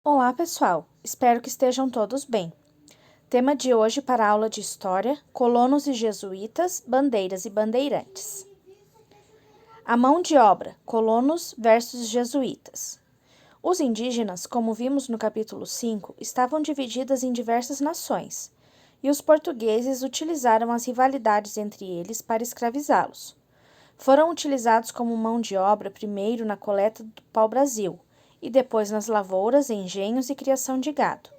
Olá, pessoal! Espero que estejam todos bem. Tema de hoje para a aula de História: colonos e jesuítas, bandeiras e bandeirantes. A mão de obra: colonos versus jesuítas. Os indígenas, como vimos no capítulo 5, estavam divididos em diversas nações, e os portugueses utilizaram as rivalidades entre eles para escravizá-los. Foram utilizados como mão de obra primeiro na coleta do pau-brasil, e depois nas lavouras, engenhos e criação de gado.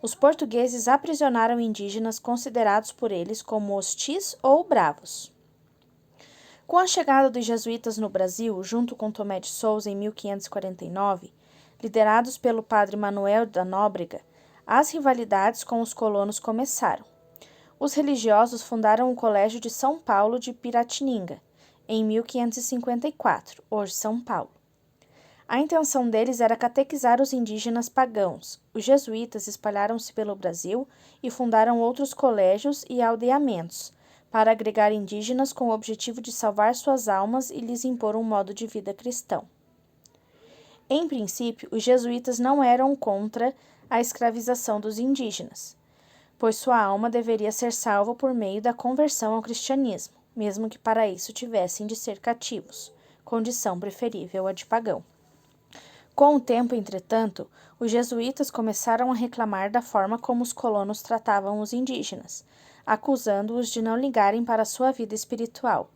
Os portugueses aprisionaram indígenas considerados por eles como hostis ou bravos. Com a chegada dos jesuítas no Brasil, junto com Tomé de Souza em 1549, liderados pelo padre Manuel da Nóbrega, as rivalidades com os colonos começaram. Os religiosos fundaram o Colégio de São Paulo de Piratininga, em 1554, hoje São Paulo. A intenção deles era catequizar os indígenas pagãos. Os jesuítas espalharam-se pelo Brasil e fundaram outros colégios e aldeamentos, para agregar indígenas com o objetivo de salvar suas almas e lhes impor um modo de vida cristão. Em princípio, os jesuítas não eram contra a escravização dos indígenas, pois sua alma deveria ser salva por meio da conversão ao cristianismo, mesmo que para isso tivessem de ser cativos, condição preferível à de pagão. Com o tempo, entretanto, os jesuítas começaram a reclamar da forma como os colonos tratavam os indígenas, acusando-os de não ligarem para a sua vida espiritual,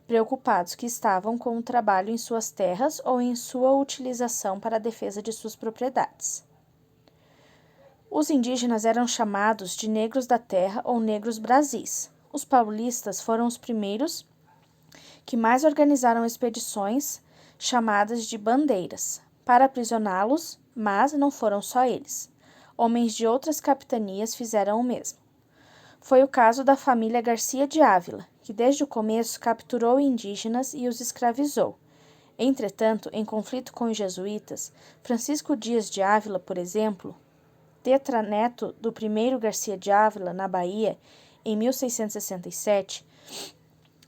preocupados que estavam com o trabalho em suas terras ou em sua utilização para a defesa de suas propriedades. Os indígenas eram chamados de negros da terra ou negros brasis. Os paulistas foram os primeiros que mais organizaram expedições chamadas de bandeiras, para aprisioná-los, mas não foram só eles. Homens de outras capitanias fizeram o mesmo. Foi o caso da família Garcia de Ávila, que desde o começo capturou indígenas e os escravizou. Entretanto, em conflito com os jesuítas, Francisco Dias de Ávila, por exemplo, tetraneto do primeiro Garcia de Ávila, na Bahia, em 1667,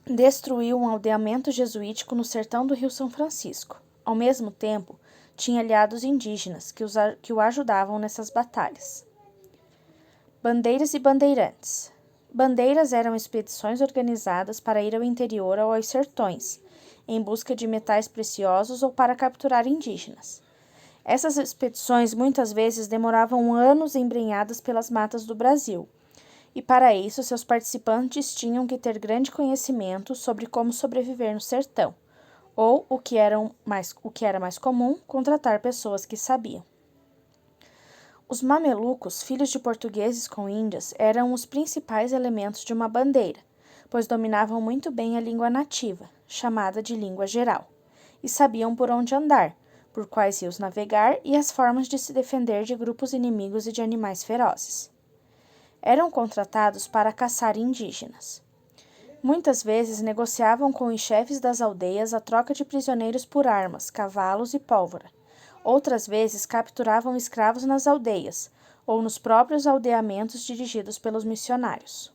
destruiu um aldeamento jesuítico no sertão do Rio São Francisco. Ao mesmo tempo, tinha aliados indígenas que o ajudavam nessas batalhas. Bandeiras e bandeirantes. Bandeiras eram expedições organizadas para ir ao interior ou aos sertões, em busca de metais preciosos ou para capturar indígenas. Essas expedições muitas vezes demoravam anos embrenhadas pelas matas do Brasil, e para isso seus participantes tinham que ter grande conhecimento sobre como sobreviver no sertão, ou, o que era mais comum, contratar pessoas que sabiam. Os mamelucos, filhos de portugueses com índias, eram os principais elementos de uma bandeira, pois dominavam muito bem a língua nativa, chamada de língua geral, e sabiam por onde andar, por quais rios navegar e as formas de se defender de grupos inimigos e de animais ferozes. Eram contratados para caçar indígenas. Muitas vezes negociavam com os chefes das aldeias a troca de prisioneiros por armas, cavalos e pólvora. Outras vezes capturavam escravos nas aldeias ou nos próprios aldeamentos dirigidos pelos missionários.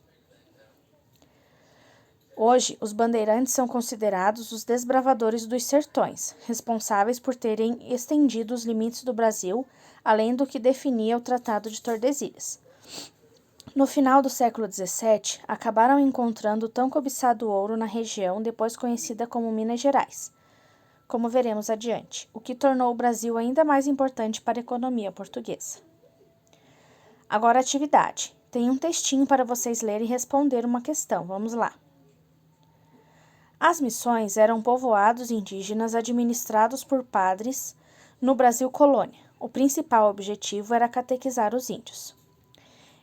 Hoje, os bandeirantes são considerados os desbravadores dos sertões, responsáveis por terem estendido os limites do Brasil, além do que definia o Tratado de Tordesilhas. No final do século XVII, acabaram encontrando o tão cobiçado ouro na região depois conhecida como Minas Gerais, como veremos adiante, o que tornou o Brasil ainda mais importante para a economia portuguesa. Agora, atividade. Tem um textinho para vocês lerem e responder uma questão. Vamos lá. As missões eram povoados indígenas administrados por padres no Brasil colônia. O principal objetivo era catequizar os índios.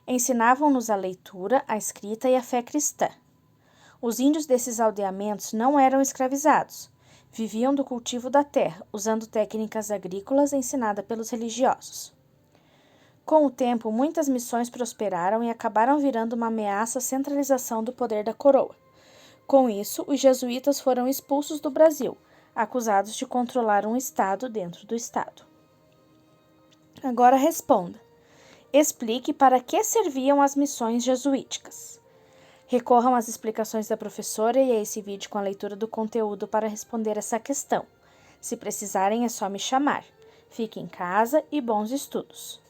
Ensinavam-nos a leitura, a escrita e a fé cristã. Os índios desses aldeamentos não eram escravizados. Viviam do cultivo da terra, usando técnicas agrícolas ensinadas pelos religiosos. Com o tempo, muitas missões prosperaram e acabaram virando uma ameaça à centralização do poder da coroa. Com isso, os jesuítas foram expulsos do Brasil, acusados de controlar um estado dentro do estado. Agora responda. Explique para que serviam as missões jesuíticas. Recorram às explicações da professora e a esse vídeo com a leitura do conteúdo para responder essa questão. Se precisarem, é só me chamar. Fique em casa e bons estudos!